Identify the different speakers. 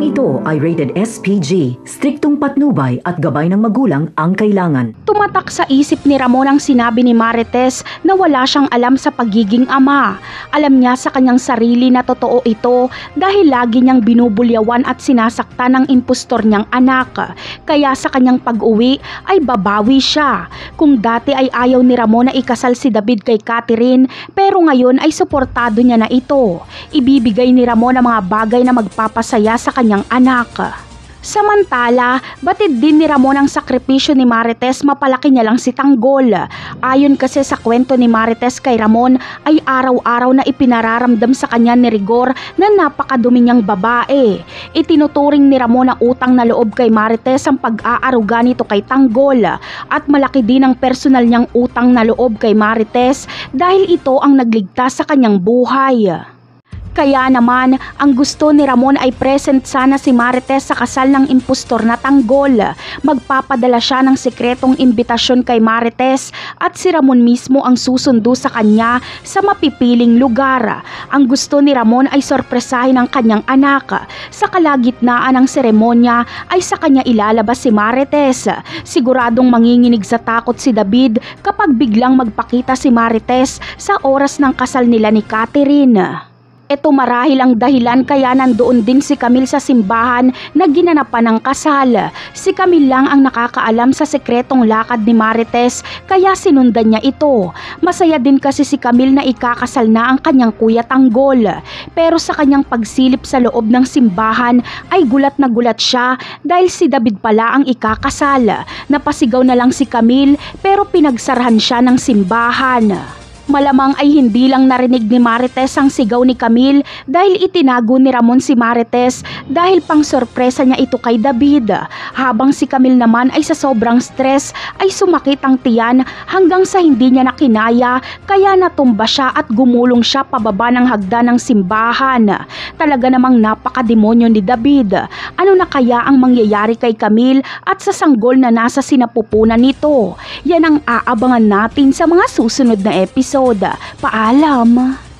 Speaker 1: Programang ito ay rated SPG, striktong patnubay at gabay ng magulang ang kailangan.
Speaker 2: Tumatak sa isip ni Ramon ang sinabi ni Marites na wala siyang alam sa pagiging ama. Alam niya sa kanyang sarili na totoo ito dahil lagi niyang binubulyawan at sinasaktan ng impostor niyang anak. Kaya sa kanyang pag-uwi ay babawi siya. Kung dati ay ayaw ni Ramon na ikasal si David kay Catherine, pero ngayon ay suportado niya na ito. Ibibigay ni Ramon ang mga bagay na magpapasaya sa kanyang anak. Samantala, batid din ni Ramon ang sakripisyo ni Marites, mapalaki niya lang si Tanggol. Ayon kasi sa kwento ni Marites kay Ramon ay araw-araw na ipinararamdam sa kanya ni Rigor na napakadumi niyang babae. Itinuturing ni Ramon ang utang na loob kay Marites ang pag-aaruga nito kay Tanggol at malaki din ang personal niyang utang na loob kay Marites dahil ito ang nagligtas sa kanyang buhay. Kaya naman, ang gusto ni Ramon ay present sana si Marites sa kasal ng impostor na Tanggol. Magpapadala siya ng sekretong imbitasyon kay Marites at si Ramon mismo ang susundo sa kanya sa mapipiling lugar. Ang gusto ni Ramon ay sorpresahin ang kanyang anak. Sa kalagitnaan ng seremonya ay sa kanya ilalabas si Marites. Siguradong manginginig sa takot si David kapag biglang magpakita si Marites sa oras ng kasal nila ni Catherine. Ito marahil ang dahilan kaya nandoon din si Camille sa simbahan na ginanapan ng kasal. Si Camille lang ang nakakaalam sa sekretong lakad ni Marites kaya sinundan niya ito. Masaya din kasi si Camille na ikakasal na ang kanyang kuya Tanggol. Pero sa kanyang pagsilip sa loob ng simbahan ay gulat na gulat siya dahil si David pala ang ikakasal. Napasigaw na lang si Camille pero pinagsarahan siya ng simbahan. Malamang ay hindi lang narinig ni Marites ang sigaw ni Camille dahil itinago ni Ramon si Marites dahil pang sorpresa niya ito kay David. Habang si Camille naman ay sa sobrang stress ay sumakit ang tiyan hanggang sa hindi niya nakinaya kaya natumba siya at gumulong siya pababa ng hagdan ng simbahan. Talaga namang napakademonyo ni David. Ano na kaya ang mangyayari kay Camille at sa sanggol na nasa sinapupunan nito? Yan ang aabangan natin sa mga susunod na episode. Paalam!